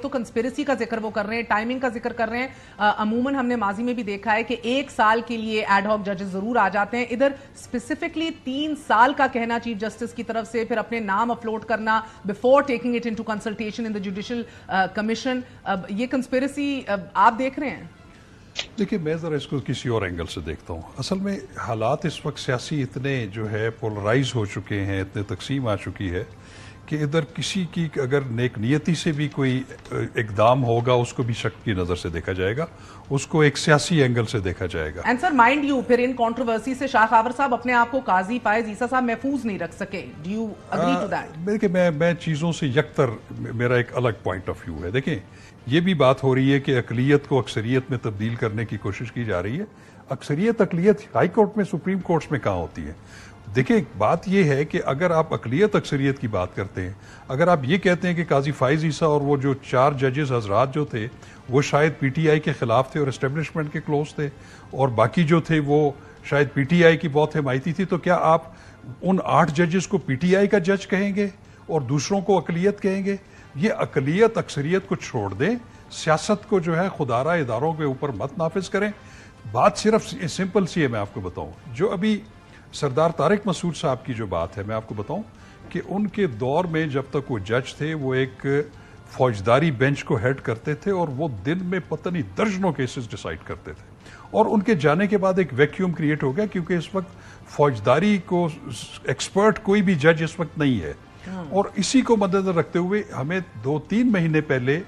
تو کنسپیرسی کا ذکر وہ کر رہے ہیں, ٹائمنگ کا ذکر کر رہے ہیں. عموماً ہم نے ماضی میں بھی دیکھا ہے کہ 1 سال کے لیے ایڈ ہاک ججز ضرور آ جاتے ہیں. ادھر اسپیسیفکلی 3 سال کا کہنا چیف جسٹس کی طرف سے, پھر اپنے نام اپلوڈ کرنا before taking it into consultation in the judicial commission. یہ کنسپیرسی آپ دیکھ رہے ہیں؟ دیکھیں, میں ذرا اس کو کسی اور اینگل سے دیکھتا ہوں. اصل میں حالات اس وقت سیاسی اتنے جو ہے پولرائز ہو چکے ہیں, اتنے تقسیم آ چکی ہے کہ ادھر کسی کی اگر نیک نیتی سے بھی کوئی اقدام ہوگا اس کو بھی شک کی نظر سے دیکھا جائے گا, اس کو ایک سیاسی اینگل سے دیکھا جائے گا. اینڈ سر مائنڈ یو, پھر ان کنٹروورسی سے شاہ خاور صاحب اپنے آپ کو قاضی فائز عیسیٰ صاحب محفوظ نہیں رکھ سکے. Do you agree to that? دیکھیں, میں چیزوں سے یکتر, میرا ایک الگ پوائنٹ آف ویو ہے. دیکھیں, یہ بھی بات ہو رہی ہے کہ اقلیت کو اکثریت میں تبدیل کرنے کی کوشش کی جا رہی ہے. اکثریت اقلیت ہائی کورٹ میں, سپریم کورٹس میں کہاں ہوتی ہے؟ دیکھیں, بات یہ ہے کہ اگر آپ اقلیت اکثریت کی بات کرتے ہیں, اگر آپ یہ کہتے ہیں کہ قاضی فائز عیسیٰ اور وہ جو 4 ججز حضرات جو تھے وہ شاید پی ٹی آئی کے خلاف تھے اور اسٹیبلشمنٹ کے کلوز تھے, اور باقی جو تھے وہ شاید پی ٹی آئی کی بہت حمایتی تھی, تو کیا آپ ان 8 ججز کو پی ٹی آئی کا جج کہیں گے اور دوسروں کو اقلیت کہیں گے؟ یہ اقلیت اکثریت کو چھوڑ دیں, سیاست کو جو ہے خودارہ اداروں کے اوپر مت نافذ کریں. بات صرف سمپل سی ہے. میں آپ کو بتاؤں, جو ابھی سردار طارق مسعود صاحب کی جو بات ہے, میں آپ کو بتاؤں کہ ان کے دور میں جب تک وہ جج تھے وہ ایک فوجداری بینچ کو ہیڈ کرتے تھے اور وہ دن میں پتہ نہیں درجنوں کیسز ڈیسائیڈ کرتے تھے, اور ان کے جانے کے بعد ایک ویکیوم کریٹ ہو گیا کیونکہ اس وقت فوجداری کو ایکسپرٹ کوئی بھی جج اس وقت نہیں ہے. اور اسی کو مدنظر رکھتے ہوئے ہمیں 2-3 مہینے پہلے,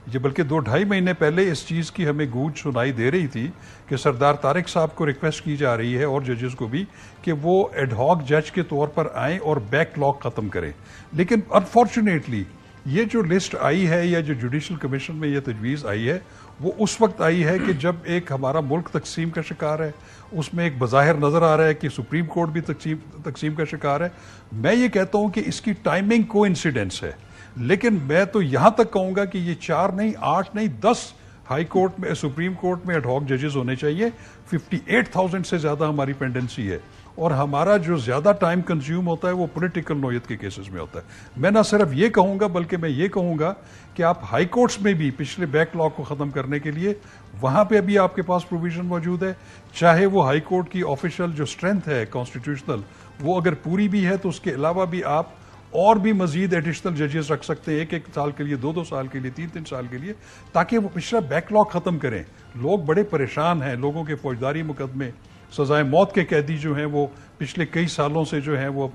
یہ بلکہ 2-2.5 مہینے پہلے اس چیز کی ہمیں گونج سنائی دے رہی تھی کہ سردار طارق صاحب کو ریکویسٹ کی جا رہی ہے اور ججز کو بھی کہ وہ ایڈ ہاک جج کے طور پر آئیں اور بیک لاک ختم کریں. لیکن انفارچونیٹلی یہ جو لسٹ آئی ہے یا جو جوڈیشل کمیشن میں یہ تجویز آئی ہے وہ اس وقت آئی ہے کہ جب ایک ہمارا ملک تقسیم کا شکار ہے, اس میں ایک بظاہر نظر آ رہا ہے کہ سپریم کورٹ بھی تقسیم کا شکار ہے. میں یہ کہتا ہوں کہ اس کی ٹائمنگ کو انسیڈنس ہے, لیکن میں تو یہاں تک کہوں گا کہ یہ 4 نہیں, 8 نہیں, 10 ہائی کورٹ میں, سپریم کورٹ میں ایڈ ہاک ججز ہونے چاہیے. 58,000 سے زیادہ ہماری پینڈنسی ہے, اور ہمارا جو زیادہ ٹائم کنزیوم ہوتا ہے وہ پولیٹیکل نوعیت کے کیسز میں ہوتا ہے. میں نہ صرف یہ کہوں گا بلکہ میں یہ کہوں گا کہ آپ ہائی کورٹس میں بھی پچھلے بیک لاک کو ختم کرنے کے لیے وہاں پہ بھی آپ کے پاس پروویژن موجود ہے, چاہے وہ ہائی کورٹ کی آفیشیل جو اسٹرینتھ ہے کانسٹیٹیوشنل وہ اگر پوری بھی ہے تو اس کے علاوہ بھی آپ اور بھی مزید ایڈیشنل ججز رکھ سکتے ہیں, 1-1 سال کے لیے, 2-2 سال کے لیے, 3-3 سال کے لیے, تاکہ وہ پچھلا بیک لاک ختم کریں. لوگ بڑے پریشان ہیں, لوگوں کے فوجداری مقدمے, سزائے موت کے قیدی جو ہیں وہ پچھلے کئی سالوں سے جو ہیں وہ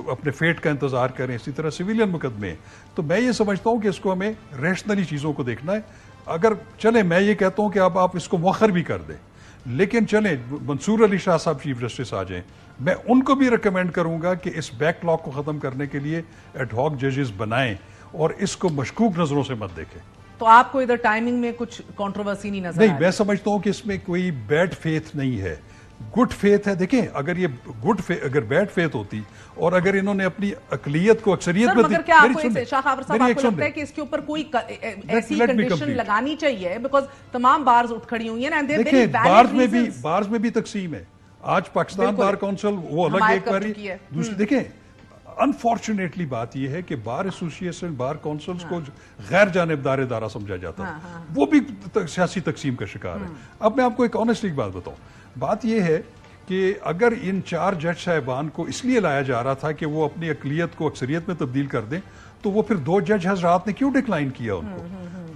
اپنے فیٹ کا انتظار کریں, اسی طرح سویلین مقدمے. تو میں یہ سمجھتا ہوں کہ اس کو ہمیں ریشنلی چیزوں کو دیکھنا ہے. اگر چلیں, میں یہ کہتا ہوں کہ اب آپ اس کو مؤخر بھی کر دیں, لیکن چلیں منصور علی شاہ صاحب چیف جسٹس آ جائیں, میں ان کو بھی ریکمینڈ کروں گا کہ اس بیک لاک کو ختم کرنے کے لیے ایڈ ہاک ججز بنائیں اور اس کو مشکوک نظروں سے مت دیکھیں. تو آپ کو ادھر ٹائمنگ میں کچھ کنٹروورسی نہیں نظر؟ نہیں, میں سمجھتا ہوں کہ اس میں کوئی بیڈ فیتھ نہیں ہے, گڈ فیتھ ہے. دیکھیں, اگر یہ اگر بیڈ فیتھ ہوتی اور اگر انہوں نے اپنی اقلیت کو اکثریت میں, مگر کیا آپ کو شاہ خاور صاحب آپ کو لگتا ہے کہ اس کے اوپر کوئی ایسی کنڈیشن لگانی چاہیے؟ بیکاز تمام بارز اٹھ کھڑی ہوئی ہیں. دیکھیں, بارز میں بھی تقسیم ہے. آج پاکستان بار کونسل وہ الگ ایک باری, دوسری دیکھیں انفارچونیٹلی بات یہ ہے کہ بار ایسوسییشن, بار کونسلز کو غیر جانبدار ادارہ سمجھا جاتا ہے, وہ بھی سیاسی تقسیم کا شکار ہے. اب میں آپ کو ایک آنیسٹلی بات بتاؤں, بات یہ ہے کہ اگر ان 4 جج صاحبان کو اس لیے لایا جا رہا تھا کہ وہ اپنی اقلیت کو اکثریت میں تبدیل کر دیں, تو وہ پھر 2 جج حضرات نے کیوں ڈکلائن کیا ان کو؟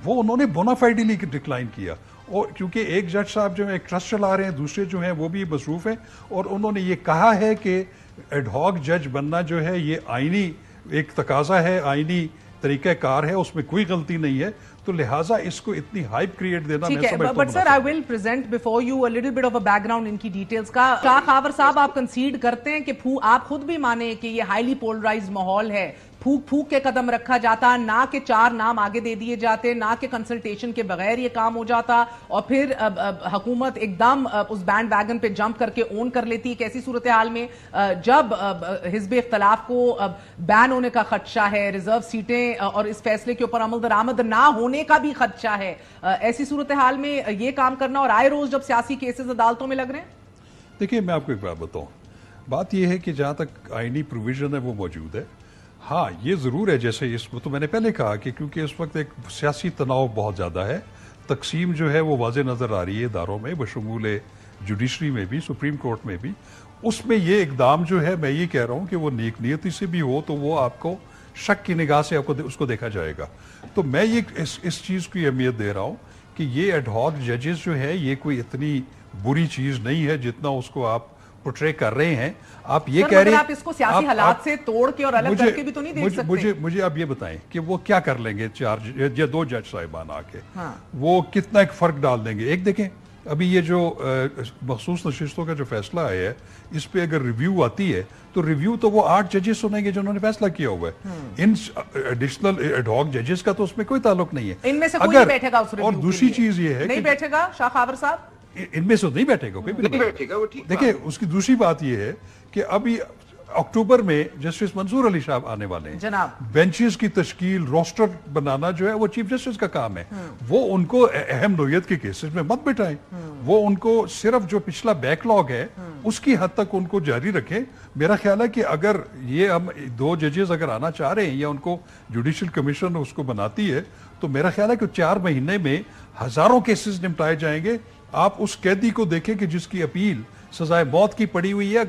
وہ انہوں نے بونافائیڈلی ڈکلائن کیا, اور کیونکہ ایک جج صاحب جو ایک ٹرسٹ چلا رہے ہیں, دوسرے جو ہیں وہ بھی مصروف ہیں, اور انہوں نے یہ کہا ہے کہ ایڈ ہاک جج بننا جو ہے یہ آئینی ایک تقاضا ہے, آئینی طریقہ کار ہے, اس میں کوئی غلطی نہیں ہے. تو لہٰذا اس کو اتنی ہائپ کریٹ دینا میں سمجھتا ہوں. But sir I will present before you a little bit of a بیک گراؤنڈ ان کی ڈیٹیلز کا. شاہ خاور صاحب, آپ کنسیڈ کرتے ہیں کہ آپ خود بھی مانیں کہ یہ ہائیلی پولرائزڈ ماحول ہے, پھوک پھوک کے قدم رکھا جاتا, نہ کہ 4 نام آگے دے دیے جاتے, نہ کہ کنسلٹیشن کے بغیر یہ کام ہو جاتا, اور پھر حکومت ایک دم اس بینڈ ویگن پہ جمپ کر کے اون کر لیتی. ایک ایسی صورتحال میں جب حزب اختلاف کو بین ہونے کا خدشہ ہے, ریزرو سیٹیں اور اس فیصلے کے اوپر عمل درآمد نہ ہونے کا بھی خدشہ ہے, ایسی صورتحال میں یہ کام کرنا, اور آئے روز جب سیاسی کیسز عدالتوں میں لگ رہے ہیں. دیکھیے, میں آپ کو ایک بات بتاؤں, بات یہ ہے کہ جہاں تک آئینی پروویژن ہے وہ موجود ہے. ہاں یہ ضرور ہے، جیسے اس تو میں نے پہلے کہا کہ کیونکہ اس وقت ایک سیاسی تناؤ بہت زیادہ ہے، تقسیم جو ہے وہ واضح نظر آ رہی ہے اداروں میں، بشمول جوڈیشری میں بھی، سپریم کورٹ میں بھی. اس میں یہ اقدام جو ہے میں یہ کہہ رہا ہوں کہ وہ نیک نیتی سے بھی ہو تو وہ آپ کو شک کی نگاہ سے اس کو دیکھا جائے گا. تو میں یہ اس چیز کی اہمیت دے رہا ہوں کہ یہ ایڈ ہاک ججز جو ہے یہ کوئی اتنی بری چیز نہیں ہے جتنا اس کو آپ پورٹرے کر رہے ہیں. آپ یہ کہہ رہے ہیں آپ اس کو سیاسی حالات سے توڑ کے اور الگ کر کے بھی تو نہیں دیکھ سکتے. مجھے آپ یہ بتائیں کہ وہ کیا کر لیں گے 4 یا 2 جج صاحبان آ کے، وہ کتنا ایک فرق ڈال دیں گے. ایک دیکھیں ابھی یہ جو مخصوص نشستوں کا جو فیصلہ آیا ہے اس پہ اگر ریویو آتی ہے تو ریویو تو وہ 8 ججز سنیں گے جنہوں نے فیصلہ کیا ہوا ہے. ان ایڈیشنل ایڈ ہاک ججز کا تو اس میں کوئی تعلق نہیں ہے. ان میں سے کوئی نہیں بیٹھے گا اس ریویو. اور دوسری چیز یہ ہے نہیں بیٹھے گا شاہ خاور صاحب، ان میں سے نہیں بیٹھے گا کوئی. دیکھیں اس کی دوسری بات یہ ہے کہ ابھی اکتوبر میں جسٹس منظور علی صاحب آنے والے ہیں جناب. بینچز کی تشکیل، روسٹر بنانا جو ہے وہ چیف جسٹس کا کام ہے. وہ ان کو اہم نوعیت کے کیسز میں مت بٹھائیں. وہ ان کو صرف جو پچھلا بیک لاگ ہے اس کی حد تک ان کو جاری رکھیں. میرا خیال ہے کہ اگر یہ ہم 2 ججز اگر آنا چاہ رہے ہیں یا ان کو جوڈیشل کمیشن اس کو بناتی ہے تو میرا خیال ہے کہ 4 مہینے میں ہزاروں کیسز نمٹائے جائیں گے. آپ اس قیدی کو دیکھیں کہ جس کی اپیل سزائے موت کی پڑی ہوئی ہے،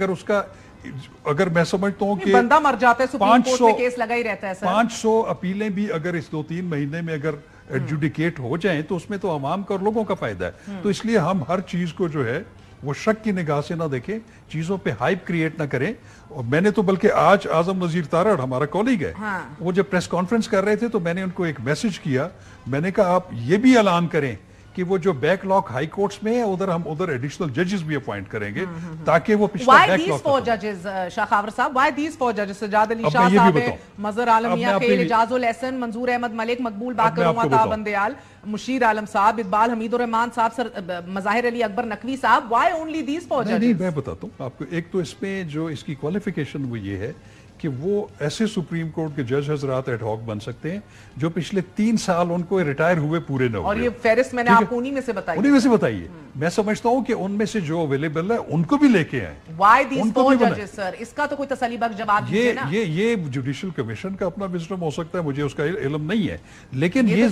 اگر میں سمجھتا ہوں کہ بندہ مر جاتا ہے سپریم کورٹ میں کیس لگا ہی رہتا ہے سر. 500 اپیلیں بھی اگر اس 2-3 مہینے میں اگر ایڈجوڈیکیٹ ہو جائیں تو اس میں تو عوام کا اور لوگوں کا فائدہ ہے. تو اس لیے ہم ہر چیز کو جو ہے وہ شک کی نگاہ سے نہ دیکھیں، چیزوں پہ ہائپ کریٹ نہ کریں. اور میں نے تو بلکہ آج اعظم وزیر تارڑ ہمارا کولیگ ہے، وہ جب پریس کانفرنس کر رہے تھے تو میں نے ان کو ایک میسج کیا. میں نے کہا آپ یہ بھی اعلان کریں کہ وہ جو بیک لاک ہائی کورٹس میں ہے ادھر ایڈیشنل ججز بھی اپوائنٹ کریں گے تاکہ وہ پچھلا backlog. Why these 4 judges Shah Khawar صاحب؟ Why these 4 judges؟ Sajjad Ali Shah صاحب ہیں، مظہر عالم میاں خیل، اعجاز الحسن، منظور احمد ملک، مقبول باقر عطا بندیال، مشیر عالم صاحب، اقبال حمید الرحمان صاحب، سر مظاہر علی اکبر نقوی صاحب. Why only these 4 judges؟ نہیں میں بتاتا ہوں آپ کو. ایک تو اس میں جو اس کی کوالیفیکیشن وہ یہ ہے کہ وہ ایسے سپریم کورٹ کے جج حضرات ایڈ ہاک بن سکتے ہیں جو پچھلے 3 سال ان کو ریٹائر ہوئے پورے نہ ہوئے. اور یہ فہرست میں نے آپ کو انہی میں سے بتائی. انہی میں سے بتائیے. میں سمجھتا ہوں کہ ان میں سے جو اویلیبل ہے ان کو بھی لے کے آئیں. Why these 4 judges سر؟ اس کا تو کوئی تسلی بخش جواب دیجیے نا. یہ جوڈیشل کمیشن کا اپنا وزڈم ہو سکتا ہے، مجھے اس کا علم نہیں ہے، لیکن یہ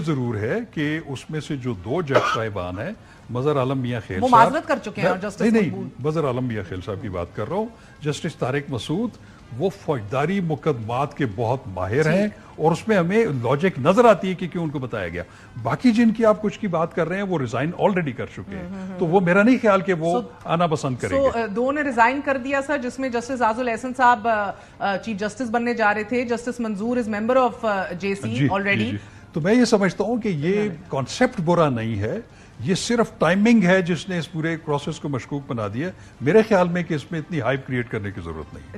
ضرور ہے کہ اس میں سے جو 2 جج صاحبان ہیں، مظہر عالم میاں خیل صاحب، وہ معذرت کر چکے ہیں. نہیں مظہر عالم میاں خیل صاحب کی بات کر رہا ہوں. جسٹس طارق مسعود وہ فوجداری مقدمات کے بہت ماہر ہیں اور اس میں ہمیں لاجک نظر آتی ہے کہ کیوں ان کو بتایا گیا. باقی جن کی آپ کچھ کی بات کر رہے ہیں وہ ریزائن آلریڈی کر چکے ہیں، تو وہ میرا نہیں خیال کہ وہ آنا پسند کریں گے. 2 نے ریزائن کر دیا سر، جس میں جسٹس اعجاز الحسن صاحب چیف جسٹس بننے جا رہے تھے. Justice Manzoor is member of JC already. تو میں یہ سمجھتا ہوں کہ یہ کانسیپٹ برا نہیں ہے، یہ صرف ٹائمنگ ہے جس نے اس پورے پروسیس کو مشکوک بنا دیا. میرے خیال میں کہ اس میں اتنی ہائپ کریٹ کرنے کی ضرورت نہیں.